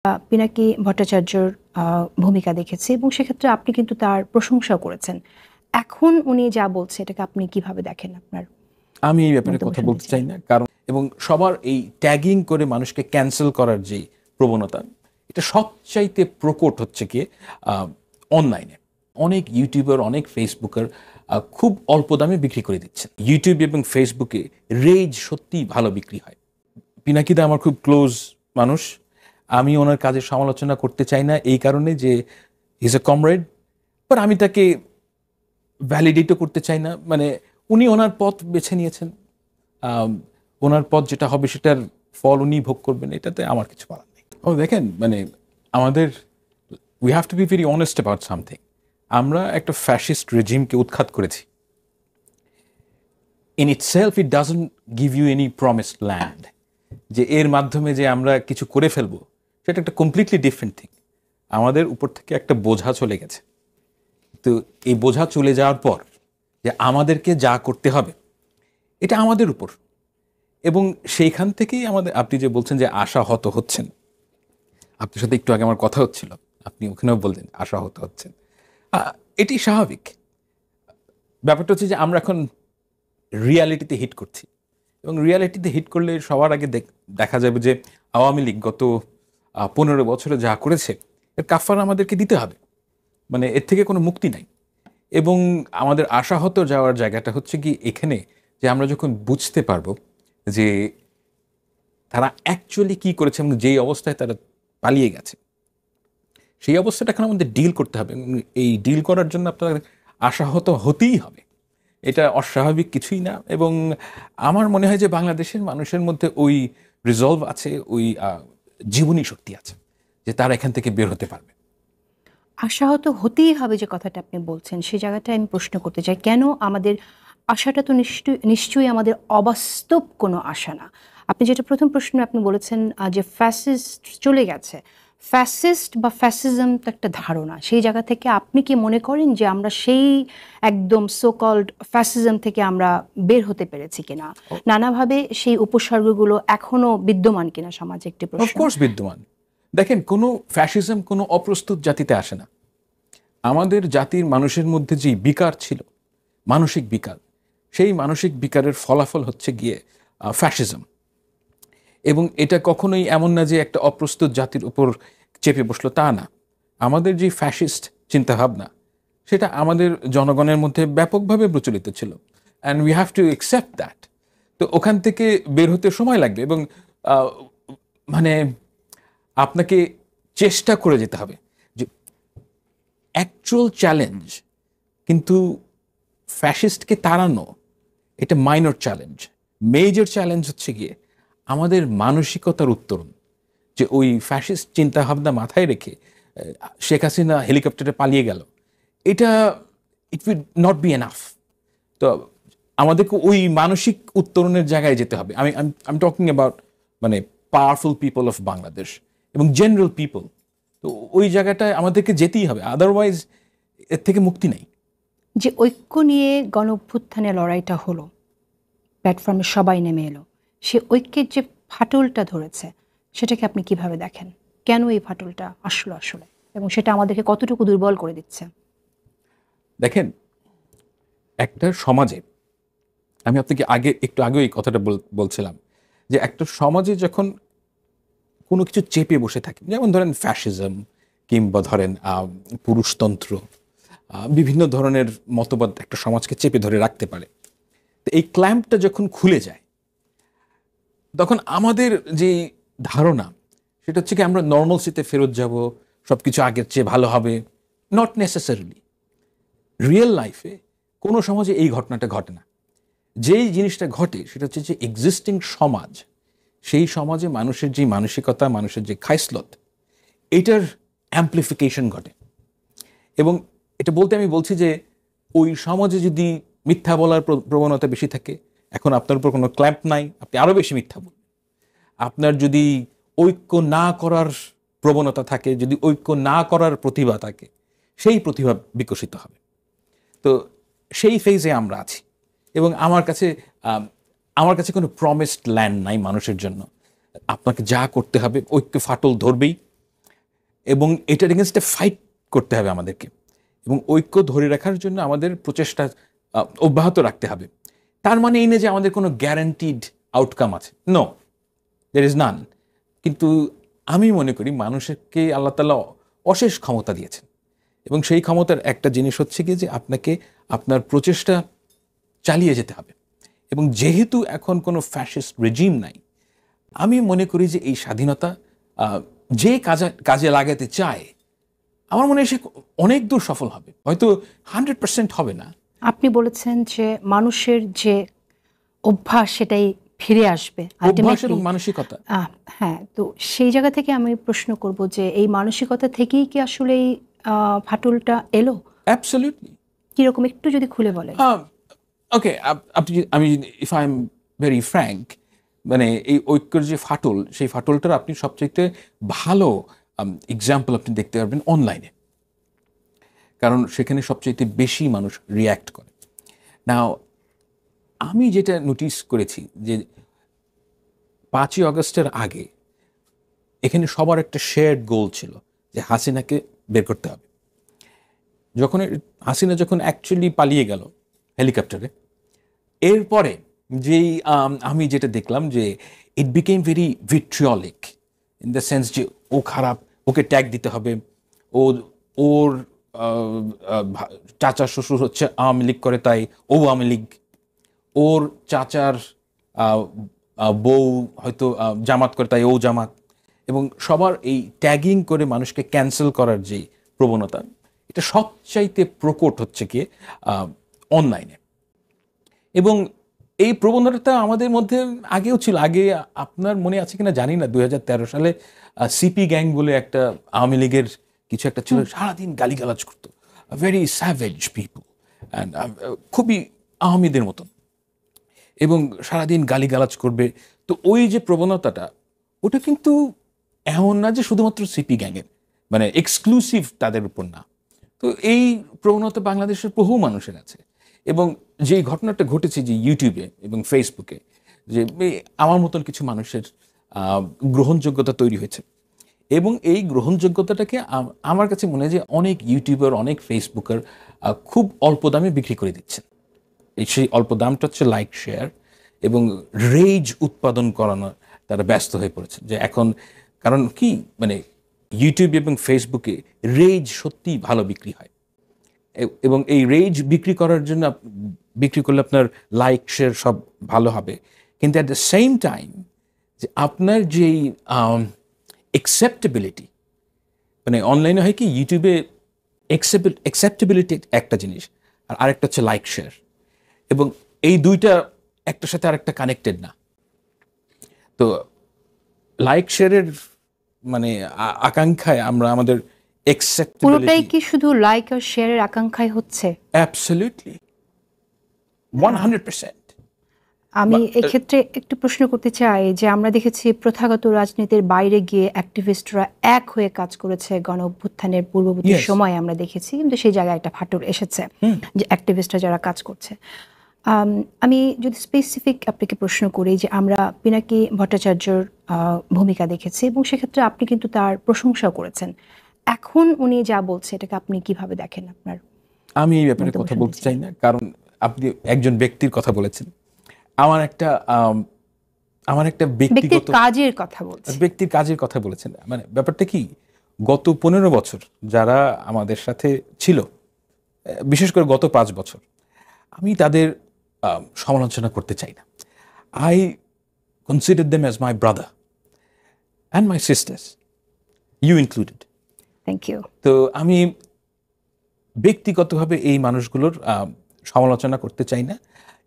পিনাকি ভট্টাচার্যর ভূমিকা দেখেছি এবং সেক্ষেত্রে আপনি কিন্তু তার প্রশংসাও করেছেন। এখন উনি যা বলছে এটাকে আপনি কিভাবে দেখেন? আপনার আমি এই ব্যাপারে মন্তব্য কথা শুনতে বলতে চাই না, কারণ এবং সবার এই ট্যাগিং করে মানুষকে ক্যান্সেল করার যে প্রবণতা, এটা সবচাইতে প্রকট হচ্ছে কি অনলাইনে। অনেক ইউটিউবার, অনেক ফেসবুকার খুব অল্প দামে বিক্রি করে দিচ্ছেন। ইউটিউব এবং ফেসবুকে রেজ সত্যিই ভালো বিক্রি হয়। পিনাকিদা আমার খুব ক্লোজ মানুষ। আমি ওনার কাজের সমালোচনা করতে চাই না এই কারণে যে ইজ এ কমরেড, বাট আমি তাকে ভ্যালিডেটও করতে চাই না। মানে উনি ওনার পথ বেছে নিয়েছেন, ওনার পথ যেটা হবে সেটার ফল উনি ভোগ করবেন, এটাতে আমার কিছু বলার নেই। ও দেখেন, মানে আমাদের we have to be very honest about something. আমরা একটা ফ্যাসিস্ট রেজিমকে উৎখাত করেছি। In itself it doesn't give you any promised land, যে এর মাধ্যমে যে আমরা কিছু করে ফেলবো, সেটা একটা কমপ্লিটলি ডিফারেন্ট থিং। আমাদের উপর থেকে একটা বোঝা চলে গেছে। তো এই বোঝা চলে যাওয়ার পর যে আমাদেরকে যা করতে হবে এটা আমাদের উপর, এবং সেইখান থেকেই আমাদের, আপনি যে বলছেন যে আশাহত হচ্ছেন, আপনার সাথে একটু আগে আমার কথা হচ্ছিল, আপনি ওখানেও বললেন আশাহত হচ্ছেন, এটি স্বাভাবিক। ব্যাপারটা হচ্ছে যে আমরা এখন রিয়ালিটিতে হিট করছি, এবং রিয়ালিটিতে হিট করলে সবার আগে দেখা যাবে যে আওয়ামী লীগ গত 15 বছরে যা করেছে এর কাফারা আমাদেরকে দিতে হবে। মানে এর থেকে কোনো মুক্তি নাই। এবং আমাদের আশাহত যাওয়ার জায়গাটা হচ্ছে কি এখানে, যে আমরা যখন বুঝতে পারবো যে তারা অ্যাকচুয়ালি কী করেছে এবং যেই অবস্থায় তারা পালিয়ে গেছে, সেই অবস্থাটা এখন আমাদের ডিল করতে হবে। এই ডিল করার জন্য আপনার আশাহত হতেই হবে, এটা অস্বাভাবিক কিছুই না। এবং আমার মনে হয় যে বাংলাদেশের মানুষের মধ্যে ওই রিজলভ আছে, ওই জীবনী শক্তি আছে, যে তারা এখান থেকে বের হতে পারবে। আশাহত হতেই হবে যে কথাটা আপনি বলছেন, সেই জায়গাটায় আমি প্রশ্ন করতে চাই, কেন আমাদের আশাটা তো নিশ্চয়ই আমাদের অবাস্তব কোনো আশা না। আপনি যেটা প্রথম প্রশ্নে আপনি বলেছেন যে ফ্যাসিস্ট চলে গেছে, ফ্যাসিস্ট বা ফ্যাসিজম তো একটা ধারণা। সেই জায়গা থেকে আপনি কি মনে করেন যে আমরা সেই একদম সো কল্ড ফ্যাসিজম থেকে আমরা বের হতে পেরেছি কিনা, নানাভাবে সেই উপসর্গগুলো এখনো বিদ্যমান কিনা সমাজে, একটি প্রশ্ন। অফকোর্স বিদ্যমান। দেখেন, কোনো ফ্যাসিজম কোনো অপ্রস্তুত জাতিতে আসে না। আমাদের জাতির মানুষের মধ্যে যে বিকার ছিল, মানসিক বিকার, সেই মানসিক বিকারের ফলাফল হচ্ছে গিয়ে ফ্যাসিজম। এবং এটা কখনোই এমন না যে একটা অপ্রস্তুত জাতির উপর চেপে বসলো, তা না। আমাদের যে ফ্যাসিস্ট চিন্তাভাবনা, সেটা আমাদের জনগণের মধ্যে ব্যাপকভাবে প্রচলিত ছিল, and we have to accept that. তো ওখান থেকে বের হতে সময় লাগবে, এবং মানে আপনাকে চেষ্টা করে যেতে হবে। যে অ্যাকচুয়াল চ্যালেঞ্জ কিন্তু ফ্যাসিস্টকে তাড়ানো, এটা মাইনর চ্যালেঞ্জ। মেজর চ্যালেঞ্জ হচ্ছে গিয়ে আমাদের মানসিকতার উত্তরণ। যে ওই ফ্যাসিস্ট চিন্তাভাবনা মাথায় রেখে শেখ হাসিনা হেলিকপ্টারে পালিয়ে গেল, এটা it will not be enough. তো আমাদেরকে ওই মানসিক উত্তরণের জায়গায় যেতে হবে। আমি টকিং অ্যাবাউট মানে পাওয়ারফুল পিপল অফ বাংলাদেশ এবং জেনারেল পিপল। তো ওই জায়গাটায় আমাদেরকে যেতেই হবে, আদারওয়াইজ এর থেকে মুক্তি নেই। যে ঐক্য নিয়ে গণ অভ্যুত্থানের লড়াইটা হলো, প্ল্যাটফর্মে সবাই নেমে এলো, সে ঐক্যের যে ফাটলটা ধরেছে সেটাকে আপনি কিভাবে দেখেন? কেন এই ফাটলটা আসলো আসলে, এবং সেটা আমাদেরকে কতটুকু দুর্বল করে দিচ্ছে? দেখেন, একটা সমাজে, আমি আপনাকে একটু আগে এই কথাটা বলছিলাম, যে একটা সমাজে যখন কোনো কিছু চেপে বসে থাকে, যেমন ধরেন ফ্যাসিজম, কিংবা ধরেন পুরুষতন্ত্র, বিভিন্ন ধরনের মতবাদ একটা সমাজকে চেপে ধরে রাখতে পারে। তো এই ক্ল্যাম্পটা যখন খুলে যায়, তখন আমাদের যে ধারণা, সেটা হচ্ছে কি আমরা নর্মালসিতে ফেরত যাব, সব কিছু আগের চেয়ে ভালো হবে। Not necessarily. রিয়েল লাইফে কোনো সমাজে এই ঘটনাটা ঘটে না। যেই জিনিসটা ঘটে সেটা হচ্ছে যে এক্সিস্টিং সমাজ, সেই সমাজে মানুষের যে মানসিকতা, মানুষের যে খাইসলত, এইটার অ্যাম্প্লিফিকেশন ঘটে। এবং এটা বলতে আমি বলছি যে ওই সমাজে যদি মিথ্যা বলার প্রবণতা বেশি থাকে, এখন আপনার উপর কোনো ক্ল্যাম্প নাই, আপনি আরও বেশি মিথ্যা বলবেন। আপনার যদি ঐক্য না করার প্রবণতা থাকে, যদি ঐক্য না করার প্রতিভা থাকে, সেই প্রতিভা বিকশিত হবে। তো সেই ফেজে আমরা আছি। এবং আমার কাছে কোনো প্রমিসড ল্যান্ড নাই মানুষের জন্য। আপনাকে যা করতে হবে, ঐক্য ফাটল ধরবেই, এবং এটার এগেনস্টে ফাইট করতে হবে আমাদেরকে, এবং ঐক্য ধরে রাখার জন্য আমাদের প্রচেষ্টা অব্যাহত রাখতে হবে। তার মানে এই না যে আমাদের কোনো গ্যারান্টিড আউটকাম আছে, নো, দের ইজ নান। কিন্তু আমি মনে করি মানুষকে আল্লাহ তাআলা অশেষ ক্ষমতা দিয়েছেন, এবং সেই ক্ষমতার একটা জিনিস হচ্ছে কি যে আপনাকে আপনার প্রচেষ্টা চালিয়ে যেতে হবে। এবং যেহেতু এখন কোনো ফ্যাসিস্ট রেজিম নাই, আমি মনে করি যে এই স্বাধীনতা যে কাজে লাগাতে চায়, আমার মনে হয় সে অনেক দূর সফল হবে, হয়তো 100% হবে না। আপনি বলেছেন যে মানুষের যে অভ্যাস সেটাই ফিরে আসবে অভ্যাস এবং ultimately। মানসিকতা। হ্যাঁ, তো সেই জায়গা থেকে আমি প্রশ্ন করব যে এই মানসিকতা থেকেই কি আসলে এই ফাটলটা এলো? অ্যাবসলিউটলি। কিরকম একটু যদি খুলে বলেন। ওকে, আমি if I am very frank, মানে এই ঐক্যের যে ফাটল, সেই ফাটলটার আপনি সবচেয়ে ভালো এক্সাম্পল আপনি দেখতে পারবেন অনলাইনে, কারণ সেখানে সবচেয়ে বেশি মানুষ রিয়্যাক্ট করে। নাও আমি যেটা নোটিস করেছি যে 5ই আগস্টের আগে এখানে সবার একটা শেয়ার্ড গোল ছিল যে হাসিনাকে বের করতে হবে। হাসিনা যখন অ্যাকচুয়ালি পালিয়ে গেল হেলিকপ্টারে, এরপরে যেই আমি যেটা দেখলাম যে it became very vitriolic in the sense যে ও খারাপ, ওকে ট্যাগ দিতে হবে, ও ওর চাচা শ্বশুর হচ্ছে আওয়ামী লীগ করে তাই ও আওয়ামী লীগ, ওর চাচার বউ হয়তো জামাত করে তাই ও জামাত, এবং সবার এই ট্যাগিং করে মানুষকে ক্যান্সেল করার যে প্রবণতা, এটা সবচাইতে প্রকট হচ্ছে কি অনলাইনে। এবং এই প্রবণতাটা আমাদের মধ্যে আগেও ছিল। আগে আপনার মনে আছে কিনা জানি না, 2013 সালে সিপি গ্যাং বলে একটা আওয়ামী লীগের কিছু একটা ছিল, সারাদিন গালিগালাজ করতো, ভেরি স্যাভেজ পিপল, অ্যান্ড খুবই আওয়ামীদের মতন, এবং সারাদিন গালিগালাজ করবে। তো ওই যে প্রবণতাটা, ওটা কিন্তু এমন না যে শুধুমাত্র সিপি গ্যাংয়ের, মানে এক্সক্লুসিভ তাদের উপর না। তো এই প্রবণতা বাংলাদেশের বহু মানুষের আছে। এবং যে ঘটনাটা ঘটেছে যে ইউটিউবে এবং ফেসবুকে, যে আমার মতন কিছু মানুষের গ্রহণযোগ্যতা তৈরি হয়েছে, এবং এই গ্রহণযোগ্যতাটাকে আমার কাছে মনে হয় যে অনেক ইউটিউবার, অনেক ফেসবুকার খুব অল্প দামে বিক্রি করে দিচ্ছেন। সেই অল্প দামটা হচ্ছে লাইক, শেয়ার এবং রেজ উৎপাদন করানো তারা ব্যস্ত হয়ে পড়েছে। যে এখন কারণ কি, মানে ইউটিউব এবং ফেসবুকে রেজ সত্যিই ভালো বিক্রি হয়, এবং এই রেজ বিক্রি করার জন্য বিক্রি করলে আপনার লাইক, শেয়ার সব ভালো হবে, কিন্তু অ্যাট দ্য সেম টাইম যে আপনার যেই অ্যাকসেপ্টেবিলিটি, মানে অনলাইনে হয় কি, ইউটিউবে অ্যাকসেপ্টেবিলিটি একটা জিনিস, আর আরেকটা হচ্ছে লাইক, শেয়ার, এবং এই দুইটা একটার সাথে আরেকটা কানেক্টেড না। তো লাইক শেয়ারের মানে আকাঙ্ক্ষায় আমরা আমাদের পুরোটাই অ্যাকসেপ্টেবিলিটি, কি শুধু লাইক আর শেয়ারের আকাঙ্ক্ষায় হচ্ছে? অ্যাবসলিউটলি 100%। আমি এক্ষেত্রে একটু প্রশ্ন করতে চাই যে আমরা দেখেছি প্রথাগত রাজনীতির বাইরে গিয়ে অ্যাক্টিভিস্টরা এক হয়ে কাজ করেছে গণ অভ্যুত্থানের পূর্ববর্তী Yes. সময় আমরা দেখেছি, কিন্তু সেই জায়গায় একটা ফাটল এসেছে যে অ্যাক্টিভিস্টরা যারা কাজ করছে। আমি যদি স্পেসিফিক আপনাকে প্রশ্ন করি যে আমরা পিনাকি ভট্টাচার্যর ভূমিকা দেখেছি, এবং সেক্ষেত্রে আপনি কিন্তু তার প্রশংসাও করেছেন। এখন উনি যা বলছে এটাকে আপনি কিভাবে দেখেন? আপনার আমি এই ব্যাপারে মন্তব্য কথা শুনতে বলতে চাই না, কারণ আপনি একজন ব্যক্তির কথা বলেছেন। আমার একটা ব্যক্তির ব্যক্তিগত কাজের কথা বলছি। ব্যক্তির কাজের কথা বলেছেন। মানে ব্যাপারটা কি, গত 15 বছর যারা আমাদের সাথে ছিল, বিশেষ করে গত 5 বছর, আমি তাদের সমালোচনা করতে চাই না। I consider them as my brother and my sisters, you included. Thank you. তো আমি ব্যক্তিগতভাবে এই মানুষগুলোর সমালোচনা করতে চাই না,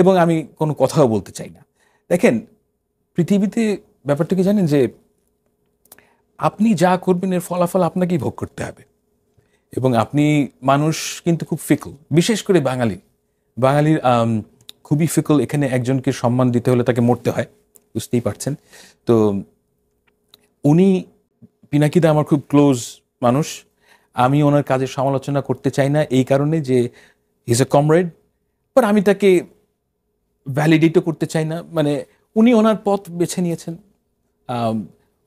এবং আমি কোনো কথাও বলতে চাই না। দেখেন, পৃথিবীতে ব্যাপারটা কি জানেন, যে আপনি যা করবেন এর ফলাফল আপনাকেই ভোগ করতে হবে। এবং মানুষ কিন্তু খুব ফিকল, বিশেষ করে বাঙালির খুবই ফিকল। এখানে একজনকে সম্মান দিতে হলে তাকে মরতে হয়, বুঝতেই পারছেন। তো পিনাকিদা আমার খুব ক্লোজ মানুষ। আমি ওনার কাজের সমালোচনা করতে চাই না এই কারণে যে ইজ এ কমরেড, বাট আমি তাকে ভ্যালিডেটও করতে চাই না। মানে উনি ওনার পথ বেছে নিয়েছেন,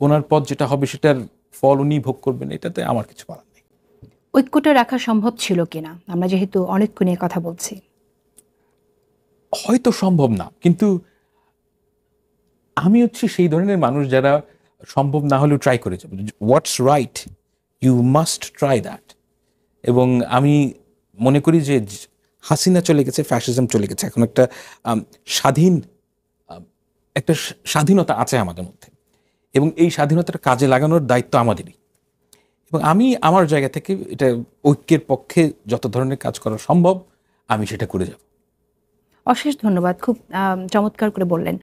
ওনার পথ যেটা হবে সেটার ফল উনি ভোগ করবেন, এটাতে আমার কিছু বলার নেই। ঐক্যটা রাখা সম্ভব ছিল কিনা, আমরা যেহেতু অনৈক্য নিয়ে কথা বলছি? হয়তো সম্ভব না, কিন্তু আমি হচ্ছে সেই ধরনের মানুষ যারা সম্ভব না হলেও ট্রাই করে যাবে। What's right you must try that. এবং আমি মনে করি যে হাসিনা চলে গেছে, ফ্যাসিজম চলে গেছে, এখন একটা স্বাধীন একটা স্বাধীনতা আছে আমাদের মধ্যে, এবং এই স্বাধীনতাটা কাজে লাগানোর দায়িত্ব আমাদেরই। এবং আমি আমার জায়গা থেকে এটা ঐক্যের পক্ষে যত ধরনের কাজ করা সম্ভব আমি সেটা করে যাব। অশেষ ধন্যবাদ, খুব চমৎকার করে বললেন।